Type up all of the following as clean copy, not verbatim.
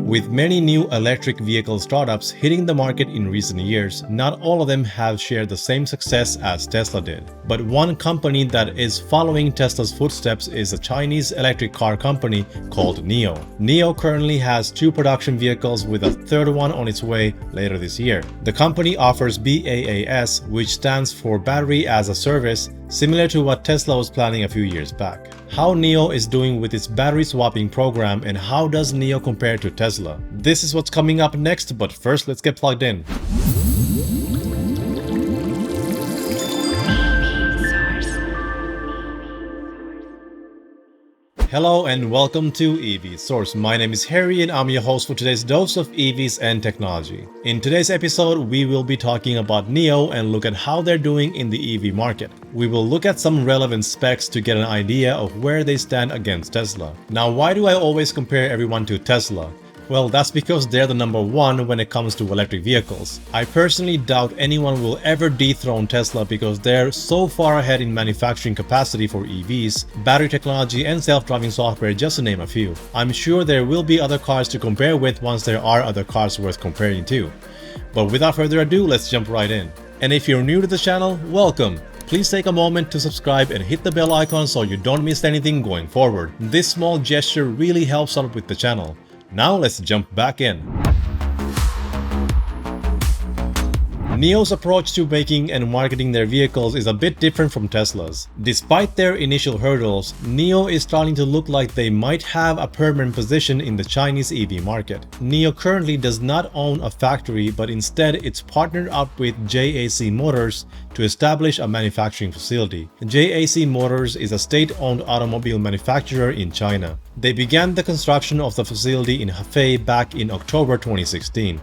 With many new electric vehicle startups hitting the market in recent years, not all of them have shared the same success as Tesla did. But one company that is following Tesla's footsteps is a Chinese electric car company called Nio. Nio currently has 2 production vehicles with a third one on its way later this year. The company offers BaaS, which stands for Battery as a Service, similar to what Tesla was planning a few years back. How Nio is doing with its battery swapping program, and how does Nio compare to Tesla? This is what's coming up next, but first let's get plugged in. Hello and welcome to EV Source. My name is Harry and I'm your host for today's dose of EVs and technology. In today's episode, we will be talking about Nio and look at how they're doing in the EV market. We will look at some relevant specs to get an idea of where they stand against Tesla. Now, why do I always compare everyone to Tesla? Well, that's because they're the number one when it comes to electric vehicles. I personally doubt anyone will ever dethrone Tesla because they're so far ahead in manufacturing capacity for EVs, battery technology, and self-driving software, just to name a few. I'm sure there will be other cars to compare with once there are other cars worth comparing to. But without further ado, let's jump right in. And if you're new to the channel, welcome! Please take a moment to subscribe and hit the bell icon so you don't miss anything going forward. This small gesture really helps out with the channel. Now let's jump back in. Nio's approach to making and marketing their vehicles is a bit different from Tesla's. Despite their initial hurdles, Nio is starting to look like they might have a permanent position in the Chinese EV market. Nio currently does not own a factory, but instead it's partnered up with JAC Motors to establish a manufacturing facility. JAC Motors is a state-owned automobile manufacturer in China. They began the construction of the facility in Hefei back in October 2016.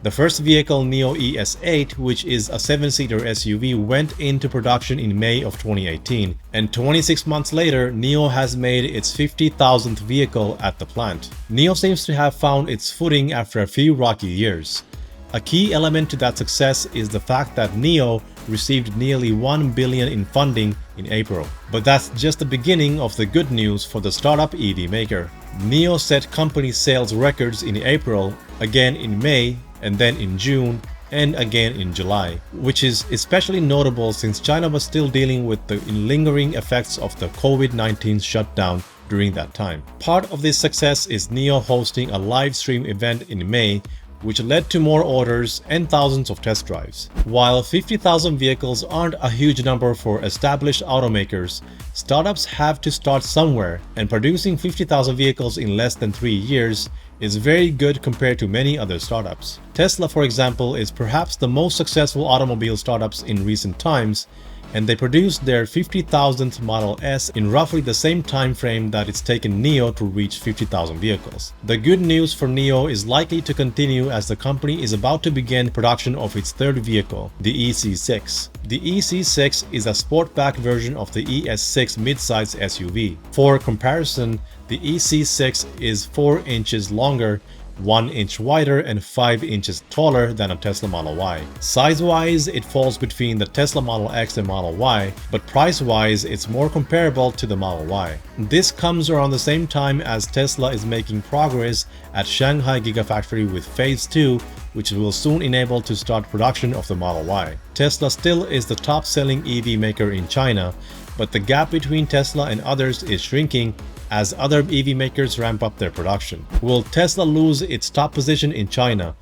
The first vehicle, Nio ES8, which is a 7-seater SUV, went into production in May of 2018, and 26 months later, Nio has made its 50,000th vehicle at the plant. Nio seems to have found its footing after a few rocky years. A key element to that success is the fact that Nio received nearly $1 billion in funding in April. But that's just the beginning of the good news for the startup EV maker. Nio set company sales records in April, again in May, and then in June, and again in July, which is especially notable since China was still dealing with the lingering effects of the COVID-19 shutdown during that time. Part of this success is Nio hosting a live stream event in May, which led to more orders and thousands of test drives. While 50,000 vehicles aren't a huge number for established automakers, startups have to start somewhere, and producing 50,000 vehicles in less than 3 years is very good compared to many other startups. Tesla, for example, is perhaps the most successful automobile startups in recent times, and they produced their 50,000th Model S in roughly the same time frame that it's taken Nio to reach 50,000 vehicles. The good news for Nio is likely to continue as the company is about to begin production of its third vehicle, the EC6. The EC6 is a sportback version of the ES6 midsize SUV. For comparison, the EC6 is 4 inches longer, 1 inch wider, and 5 inches taller than a Tesla Model Y. Size-wise, it falls between the Tesla Model X and Model Y, but price-wise, it's more comparable to the Model Y. This comes around the same time as Tesla is making progress at Shanghai Gigafactory with Phase 2, which will soon enable to start production of the Model Y. Tesla still is the top-selling EV maker in China, but the gap between Tesla and others is shrinking as other EV makers ramp up their production. Will Tesla lose its top position in China?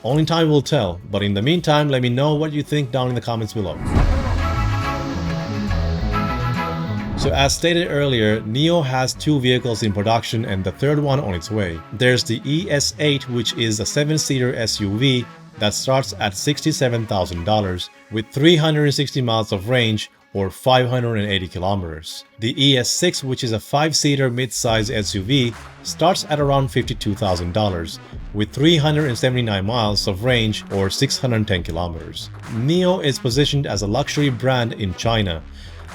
Only time will tell, but in the meantime, let me know what you think down in the comments below. So as stated earlier, Nio has 2 vehicles in production and the third one on its way. There's the ES8, which is a 7-seater SUV that starts at $67,000 with 360 miles of range, or 580 kilometers. The ES6, which is a 5-seater mid-size SUV, starts at around $52,000 with 379 miles of range, or 610 kilometers. Nio is positioned as a luxury brand in China.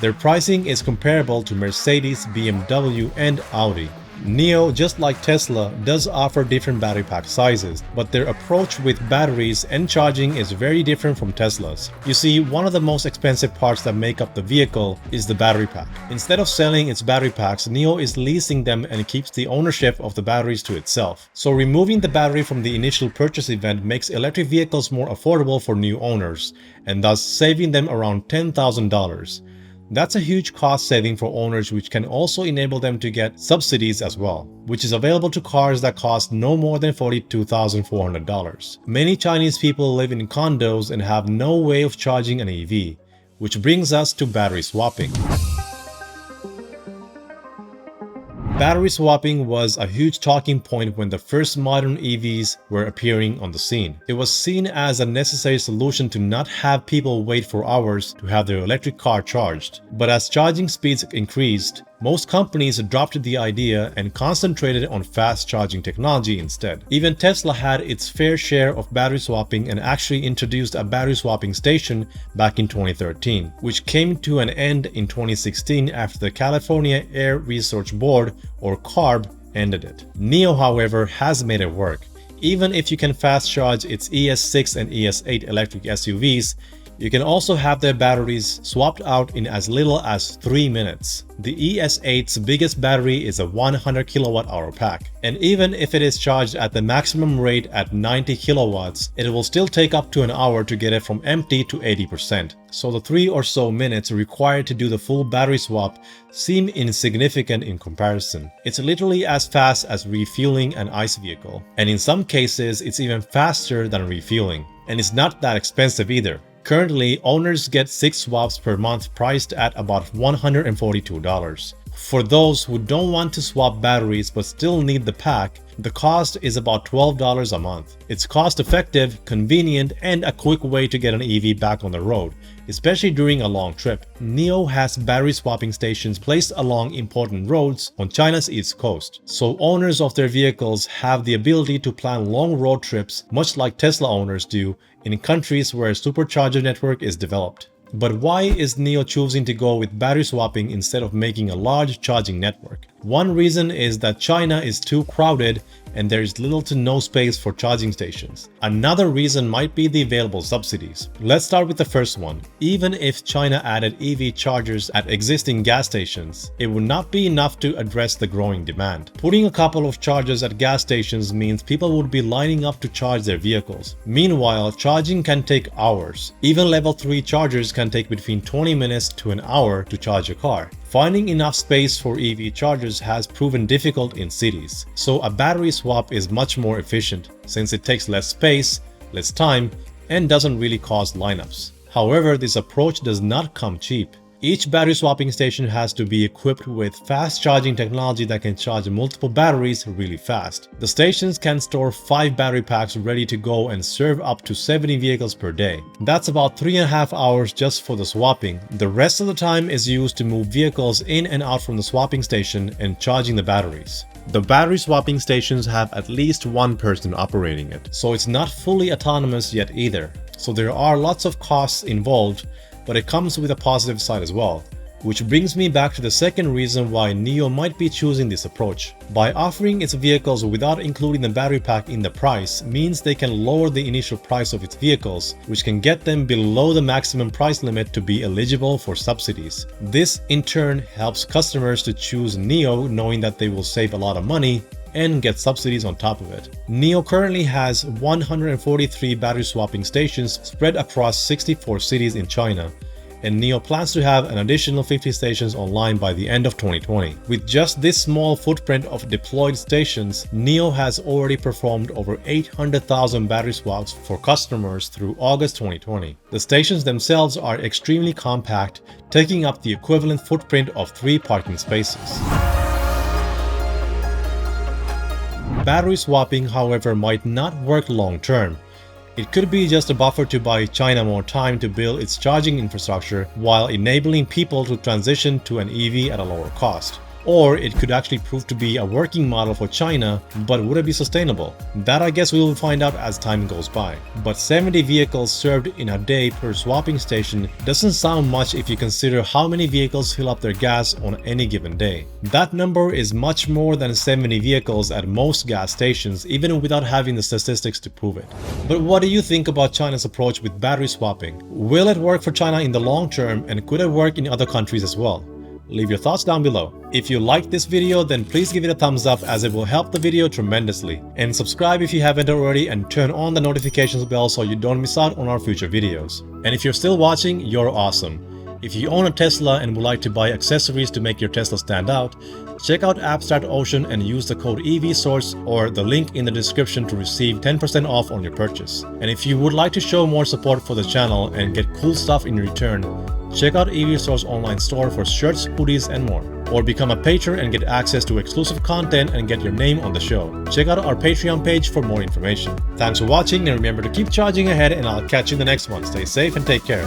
Their pricing is comparable to Mercedes, BMW, and Audi. Nio, just like Tesla, does offer different battery pack sizes, but their approach with batteries and charging is very different from Tesla's. You see, one of the most expensive parts that make up the vehicle is the battery pack. Instead of selling its battery packs, Nio is leasing them and keeps the ownership of the batteries to itself. So removing the battery from the initial purchase event makes electric vehicles more affordable for new owners, and thus saving them around $10,000. That's a huge cost saving for owners, which can also enable them to get subsidies as well, which is available to cars that cost no more than $42,400. Many Chinese people live in condos and have no way of charging an EV, which brings us to battery swapping. Battery swapping was a huge talking point when the first modern EVs were appearing on the scene. It was seen as a necessary solution to not have people wait for hours to have their electric car charged. But as charging speeds increased, most companies dropped the idea and concentrated on fast charging technology instead. Even Tesla had its fair share of battery swapping and actually introduced a battery swapping station back in 2013, which came to an end in 2016 after the California Air Research Board, or CARB, ended it. Nio, however, has made it work. Even if you can fast charge its ES6 and ES8 electric SUVs, you can also have their batteries swapped out in as little as 3 minutes. The ES8's biggest battery is a 100 kWh pack, and even if it is charged at the maximum rate at 90 kilowatts, it will still take up to an hour to get it from empty to 80%. So the 3 or so minutes required to do the full battery swap seem insignificant in comparison. It's literally as fast as refueling an ICE vehicle, and in some cases it's even faster than refueling. And it's not that expensive either. Currently, owners get 6 swaps per month priced at about $142. For those who don't want to swap batteries but still need the pack, the cost is about $12 a month. It's cost-effective, convenient, and a quick way to get an EV back on the road, especially during a long trip. Nio has battery swapping stations placed along important roads on China's east coast, so owners of their vehicles have the ability to plan long road trips, much like Tesla owners do, in countries where a supercharger network is developed. But why is Nio choosing to go with battery swapping instead of making a large charging network? One reason is that China is too crowded and there is little to no space for charging stations. Another reason might be the available subsidies. Let's start with the first one. Even if China added EV chargers at existing gas stations, it would not be enough to address the growing demand. Putting a couple of chargers at gas stations means people would be lining up to charge their vehicles. Meanwhile, charging can take hours. Even level 3 chargers can take between 20 minutes to an hour to charge a car. Finding enough space for EV chargers has proven difficult in cities, so a battery swap is much more efficient since it takes less space, less time, and doesn't really cause lineups. However, this approach does not come cheap. Each battery swapping station has to be equipped with fast charging technology that can charge multiple batteries really fast. The stations can store 5 battery packs ready to go and serve up to 70 vehicles per day. That's about 3.5 hours just for the swapping. The rest of the time is used to move vehicles in and out from the swapping station and charging the batteries. The battery swapping stations have at least one person operating it, so it's not fully autonomous yet either. So there are lots of costs involved, but it comes with a positive side as well. Which brings me back to the second reason why Nio might be choosing this approach. By offering its vehicles without including the battery pack in the price means they can lower the initial price of its vehicles, which can get them below the maximum price limit to be eligible for subsidies. This in turn helps customers to choose Nio knowing that they will save a lot of money and get subsidies on top of it. Nio currently has 143 battery swapping stations spread across 64 cities in China, and Nio plans to have an additional 50 stations online by the end of 2020. With just this small footprint of deployed stations, Nio has already performed over 800,000 battery swaps for customers through August 2020. The stations themselves are extremely compact, taking up the equivalent footprint of 3 parking spaces. Battery swapping, however, might not work long term. It could be just a buffer to buy China more time to build its charging infrastructure while enabling people to transition to an EV at a lower cost. or it could actually prove to be a working model for China, but would it be sustainable? That I guess we will find out as time goes by. But 70 vehicles served in a day per swapping station doesn't sound much if you consider how many vehicles fill up their gas on any given day. That number is much more than 70 vehicles at most gas stations, even without having the statistics to prove it. But what do you think about China's approach with battery swapping? Will it work for China in the long term, and could it work in other countries as well? Leave your thoughts down below. If you liked this video, then please give it a thumbs up as it will help the video tremendously. And subscribe if you haven't already, and turn on the notifications bell so you don't miss out on our future videos. And if you're still watching, you're awesome. If you own a Tesla and would like to buy accessories to make your Tesla stand out, check out Abstract Ocean and use the code EVSource or the link in the description to receive 10% off on your purchase. And if you would like to show more support for the channel and get cool stuff in return, check out EVSource online store for shirts, hoodies, and more. Or become a patron and get access to exclusive content and get your name on the show. Check out our Patreon page for more information. Thanks for watching, and remember to keep charging ahead, and I'll catch you in the next one. Stay safe and take care.